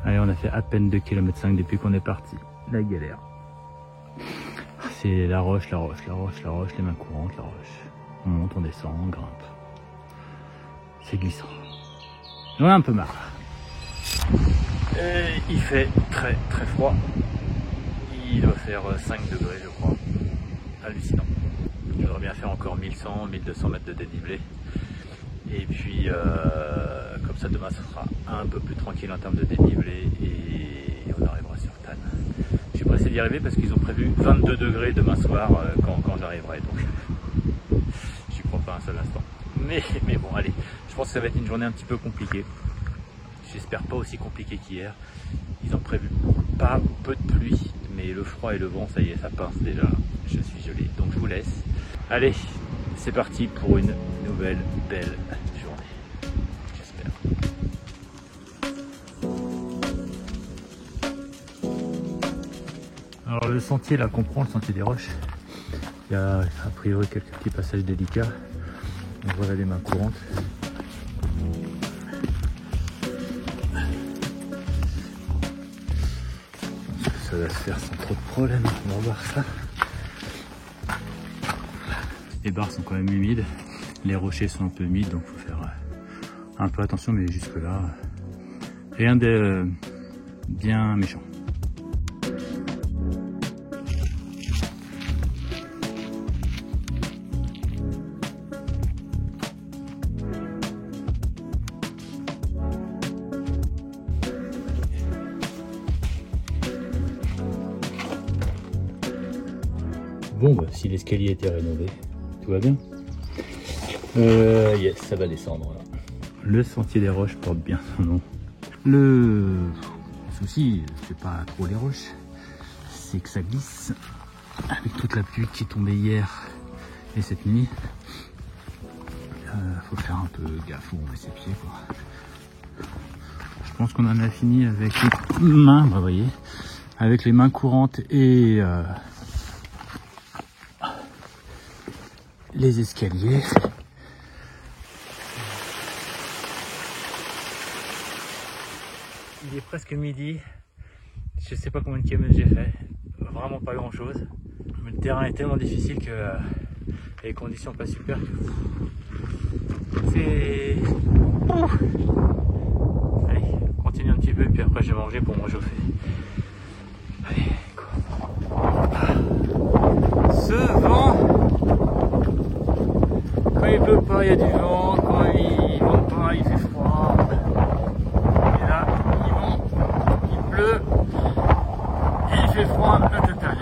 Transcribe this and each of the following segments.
Allez, on a fait à peine 2,5 km depuis qu'on est parti. La galère. C'est la roche, la roche, la roche, la roche, les mains courantes, la roche. On monte, on descend, on grimpe. C'est glissant. J'en ai un peu marre. Et il fait très très froid. Il doit faire 5 degrés je crois. Hallucinant. Je voudrais bien faire encore 1100, 1200 mètres de dénivelé. Et puis comme ça demain ça sera un peu plus tranquille en termes de dénivelé et on arrivera sur Tannes. Je suis pressé d'y arriver parce qu'ils ont prévu 22 degrés demain soir quand j'arriverai. Donc j'y crois pas un seul instant. Mais bon allez, je pense que ça va être une journée un petit peu compliquée. J'espère pas aussi compliquée qu'hier. Ils ont prévu pas peu de pluie, mais le froid et le vent, ça y est, ça pince déjà. Je suis gelé, donc je vous laisse. Allez, c'est parti pour une nouvelle belle journée. J'espère. Alors le sentier là qu'on prend, le sentier des roches, il y a a priori quelques petits passages délicats. Donc voilà les mains courantes. Ça va se faire sans trop de problème, on va voir ça. Les barres sont quand même humides, les rochers sont un peu humides, donc il faut faire un peu attention, mais jusque là, rien de bien méchant. Bon, bah, si l'escalier était rénové, tout va bien. Yes, ça va descendre là. Le sentier des roches porte bien son nom. Le souci, c'est pas trop les roches, c'est que ça glisse. Avec toute la pluie qui est tombée hier et cette nuit, faut faire un peu gaffe où on met ses pieds, quoi. Je pense qu'on en a fini avec les mains, bah, vous voyez, avec les mains courantes et les escaliers. Il est presque midi. Je sais pas combien de kilomètres j'ai fait. Vraiment pas grand chose. Mais le terrain est tellement difficile que les conditions pas super. C'est... Allez, on continue un petit peu puis après je vais manger pour me réchauffer. Allez, quoi. Ce vent. Quand il pleut pas, il y a du vent. Quand il vente pas, il fait froid. Et là, il vent, il pleut, et il fait froid, la totale.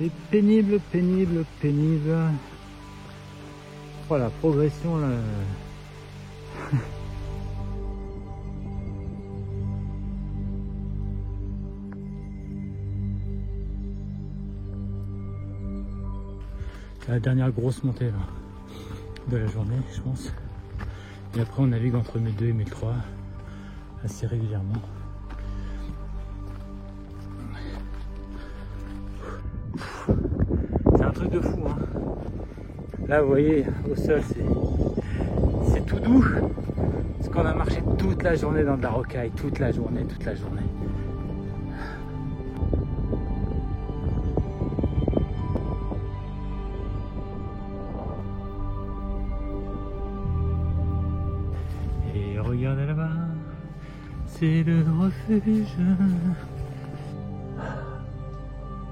C'est pénible, pénible, pénible. Voilà, progression là. C'est la dernière grosse montée là, de la journée, je pense. Et après on navigue entre 1002 et 1003 assez régulièrement. C'est un truc de fou, hein. Là vous voyez au sol c'est tout doux. Parce qu'on a marché toute la journée dans de la rocaille, toute la journée. Et regardez là-bas, c'est le refuge.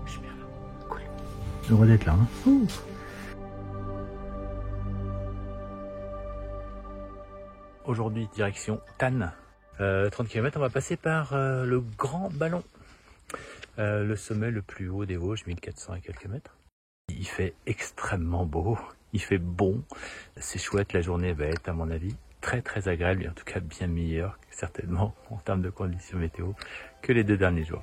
Je suis bien là, cool. Heureux d'être là, hein. Ouh. Aujourd'hui, direction Tannes. 30 km, on va passer par le Grand Ballon, le sommet le plus haut des Vosges, 1400 et quelques mètres. Il fait extrêmement beau, il fait bon, c'est chouette, la journée va être à mon avis très agréable, et en tout cas bien meilleure certainement en termes de conditions météo que les 2 derniers jours.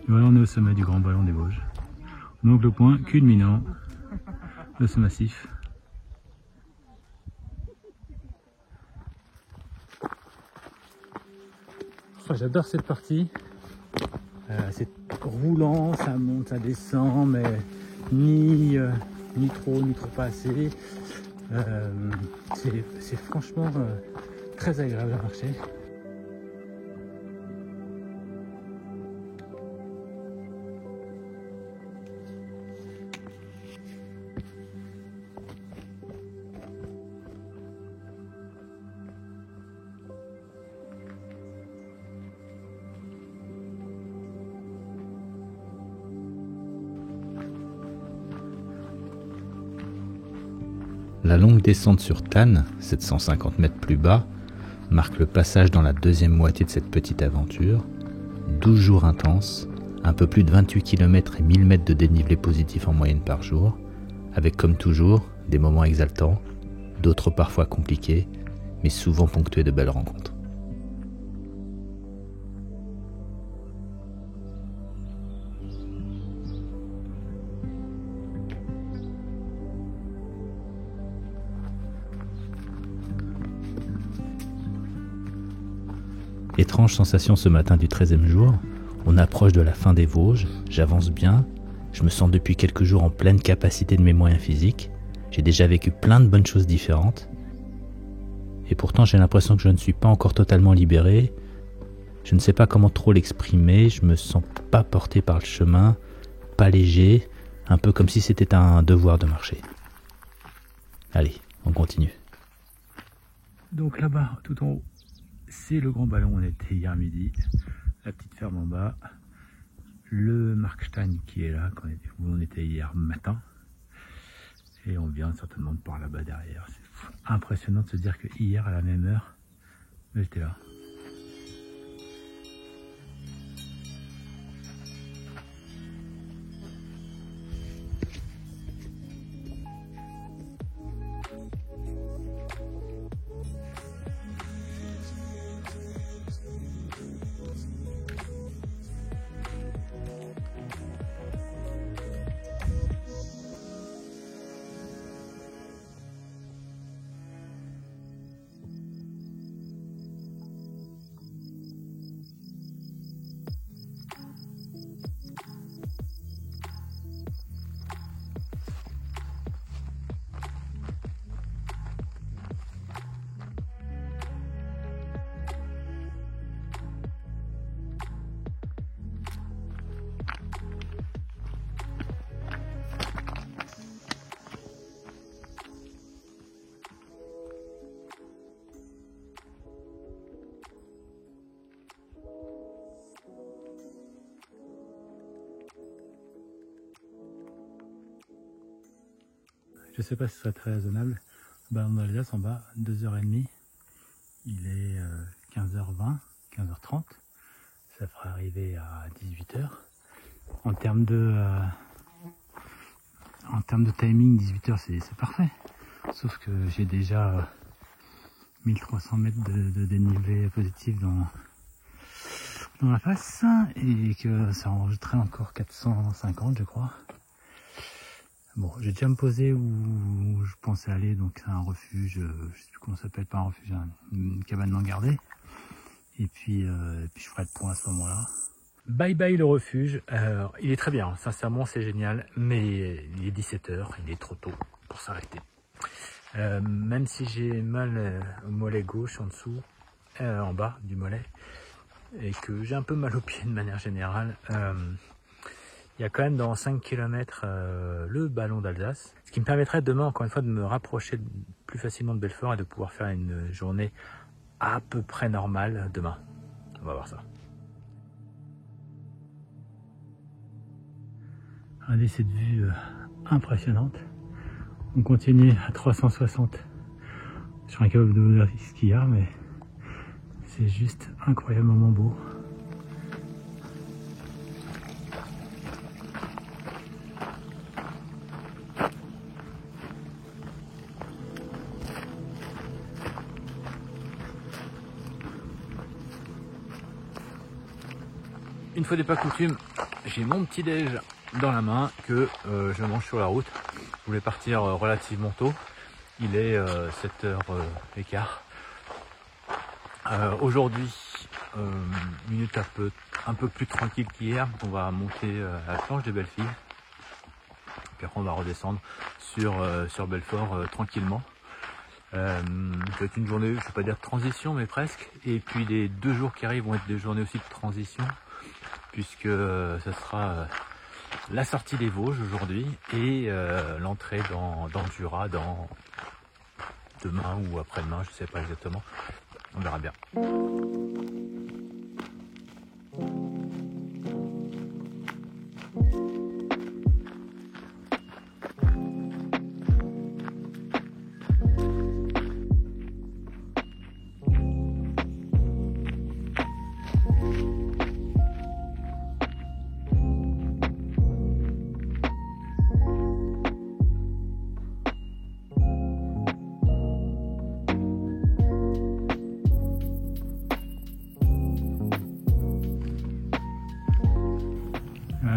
Voilà, on est au sommet du Grand Ballon des Vosges. Donc le point culminant de ce massif. Oh, j'adore cette partie. C'est roulant, ça monte, ça descend, mais ni trop pas assez. C'est franchement très agréable à marcher. La longue descente sur Thann, 750 mètres plus bas, marque le passage dans la deuxième moitié de cette petite aventure. 12 jours intenses, un peu plus de 28 km et 1000 mètres de dénivelé positif en moyenne par jour, avec comme toujours des moments exaltants, d'autres parfois compliqués, mais souvent ponctués de belles rencontres. Étrange sensation ce matin du 13e jour, on approche de la fin des Vosges, j'avance bien, je me sens depuis quelques jours en pleine capacité de mes moyens physiques, j'ai déjà vécu plein de bonnes choses différentes, et pourtant j'ai l'impression que je ne suis pas encore totalement libéré, je ne sais pas comment trop l'exprimer, je me sens pas porté par le chemin, pas léger, un peu comme si c'était un devoir de marcher. Allez, on continue. Donc là-bas, tout en haut, c'est le Grand Ballon, on était hier midi, la petite ferme en bas, le Markstein qui est là, où on était hier matin, et on vient certainement de par là-bas derrière. C'est impressionnant de se dire que hier à la même heure, j'étais là. Je sais pas si ce serait très raisonnable. Ballon d'Alsace en bas, 2h30. Il est 15h20, 15h30. Ça fera arriver à 18h. En termes de timing, 18h c'est parfait. Sauf que j'ai déjà 1300 mètres de dénivelé positif dans la face et que ça enregistrait encore 450 je crois. Bon, j'ai déjà me posé où je pensais aller, donc c'est un refuge, je sais plus comment ça s'appelle, pas un refuge, une cabane non gardée. Et puis je ferai le point à ce moment-là. Bye bye le refuge. Il est très bien, sincèrement c'est génial, mais il est 17 h, il est trop tôt pour s'arrêter. Même si j'ai mal au mollet gauche en dessous, en bas du mollet, et que j'ai un peu mal aux pieds de manière générale, il y a quand même dans 5 km le ballon d'Alsace, ce qui me permettrait demain encore une fois de me rapprocher plus facilement de Belfort et de pouvoir faire une journée à peu près normale demain. On va voir ça. Regardez cette vue impressionnante. On continue à 360 sur un câble de skiard, mais c'est juste incroyablement beau. Une fois n'est pas coutume, j'ai mon petit déj dans la main que je mange sur la route. Je voulais partir relativement tôt. Il est 7h15. Aujourd'hui, minute un peu plus tranquille qu'hier. On va monter à la planche des belles filles. Puis après on va redescendre sur Belfort tranquillement. Ça va être une journée, je ne vais pas dire de transition, mais presque. Et puis les 2 jours qui arrivent vont être des journées aussi de transition, puisque ce sera la sortie des Vosges aujourd'hui et l'entrée dans le Jura dans demain ou après-demain, je ne sais pas exactement. On verra bien.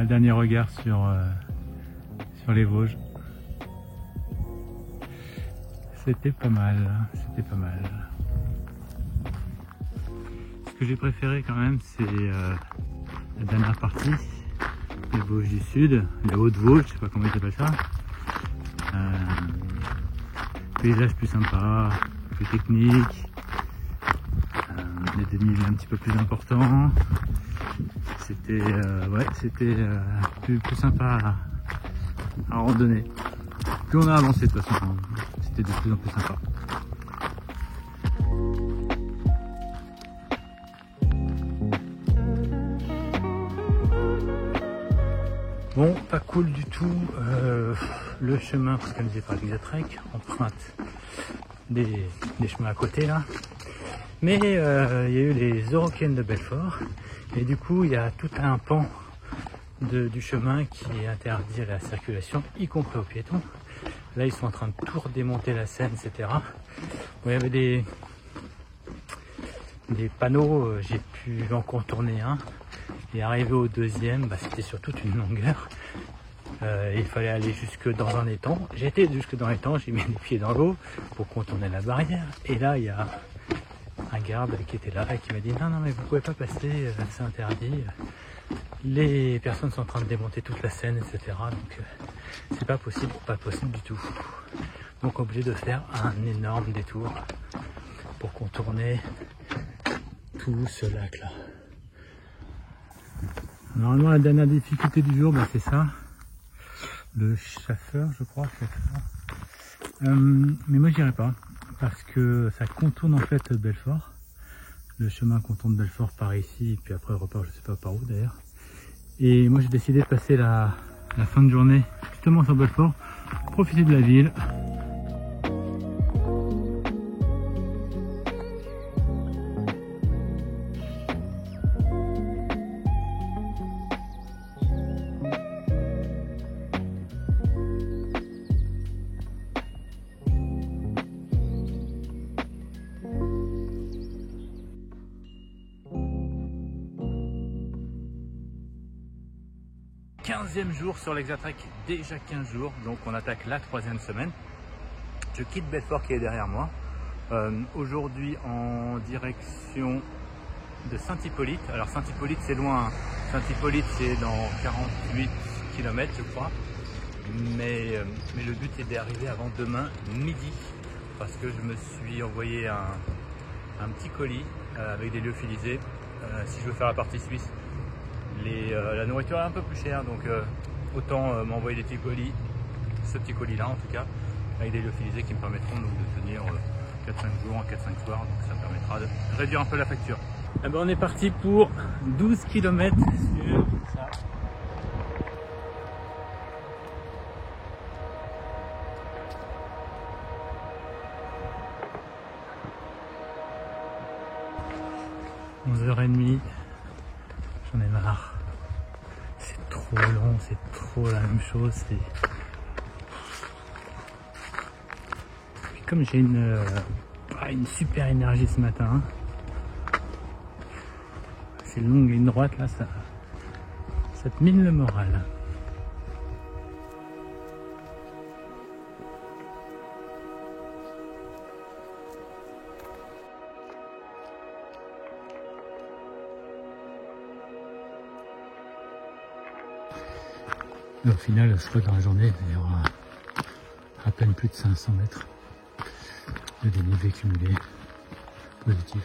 Dernier regard sur les Vosges. C'était pas mal, c'était pas mal. Ce que j'ai préféré quand même, c'est la dernière partie, les Vosges du Sud, les Hautes-Vosges, je sais pas comment ils appellent ça. Paysage plus sympa, plus technique, des dénivelés un petit peu plus importants. C'était plus sympa à randonner. Plus on a avancé de toute façon, c'était de plus en plus sympa. Bon, pas cool du tout. Le chemin organisé par Exatrek emprunte des chemins à côté là. Mais il y a eu les Eurocaines de Belfort. Et du coup, il y a tout un pan du chemin qui interdit la circulation, y compris aux piétons. Là, ils sont en train de tout redémonter la Seine, etc. Bon, il y avait des panneaux, j'ai pu en contourner un. Et arrivé au deuxième, c'était sur toute une longueur. Il fallait aller jusque dans un étang. J'ai été jusque dans l'étang, j'ai mis les pieds dans l'eau pour contourner la barrière. Et là, il y a un garde qui était là et qui m'a dit non mais vous pouvez pas passer, c'est interdit, les personnes sont en train de démonter toute la Seine, etc. Donc c'est pas possible du tout. Donc obligé de faire un énorme détour pour contourner tout ce lac là. Normalement la dernière difficulté du jour, c'est ça, le chasseur, je crois, mais moi j'irai pas. Parce que ça contourne en fait Belfort. Le chemin contourne Belfort par ici, et puis après repart je sais pas par où d'ailleurs. Et moi j'ai décidé de passer la fin de journée justement sur Belfort, profiter de la ville. 15e jour sur l'Exatrek, déjà 15 jours, donc on attaque la 3e semaine. Je quitte Belfort qui est derrière moi. Aujourd'hui en direction de Saint-Hippolyte. Alors Saint-Hippolyte c'est loin, hein. Saint-Hippolyte c'est dans 48 km je crois. Mais le but est d'arriver avant demain midi parce que je me suis envoyé un petit colis avec des lyophilisés. Si je veux faire la partie suisse, la nourriture est un peu plus chère, donc autant m'envoyer des petits colis, ce petit colis là en tout cas, avec des lyophilisés qui me permettront donc, de tenir 4-5 jours, 4-5 soirs, donc ça me permettra de réduire un peu la facture. Eh ben, on est parti pour 12 km sur ça. « 11h30, j'en ai marre. C'est trop long, c'est trop la même chose. Puis comme j'ai une super énergie ce matin, ces longues lignes droites là, ça te mine le moral. Et au final, je crois que dans la journée, il y aura à peine plus de 500 mètres de dénivelé cumulé positif.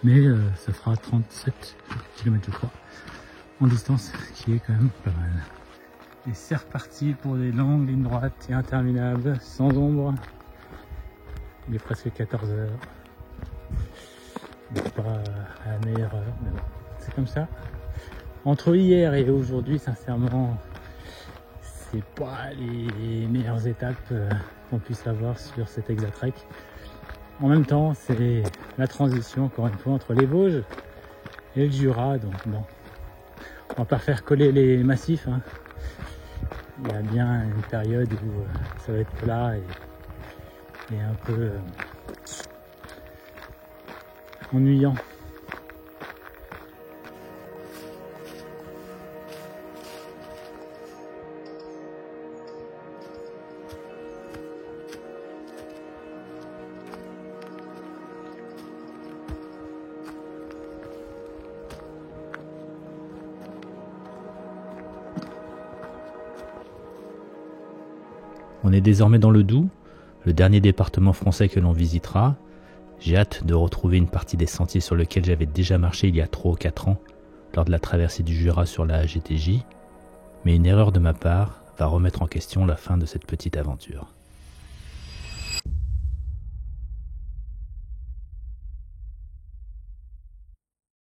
Mais ça fera 37 km je crois en distance, qui est quand même pas mal. Et c'est reparti pour des longues lignes droites et interminables, sans ombre. Il est presque 14 h. Pas à la meilleure heure, mais bon, c'est comme ça. Entre hier et aujourd'hui, sincèrement, c'est pas les meilleures étapes qu'on puisse avoir sur cet Exatrek. En même temps, c'est la transition, encore une fois, entre les Vosges et le Jura. Donc bon, on va pas faire coller les massifs, hein. Il y a bien une période où ça va être plat et un peu ennuyant. On est désormais dans le Doubs, le dernier département français que l'on visitera. J'ai hâte de retrouver une partie des sentiers sur lesquels j'avais déjà marché il y a 3 ou 4 ans, lors de la traversée du Jura sur la GTJ. Mais une erreur de ma part va remettre en question la fin de cette petite aventure.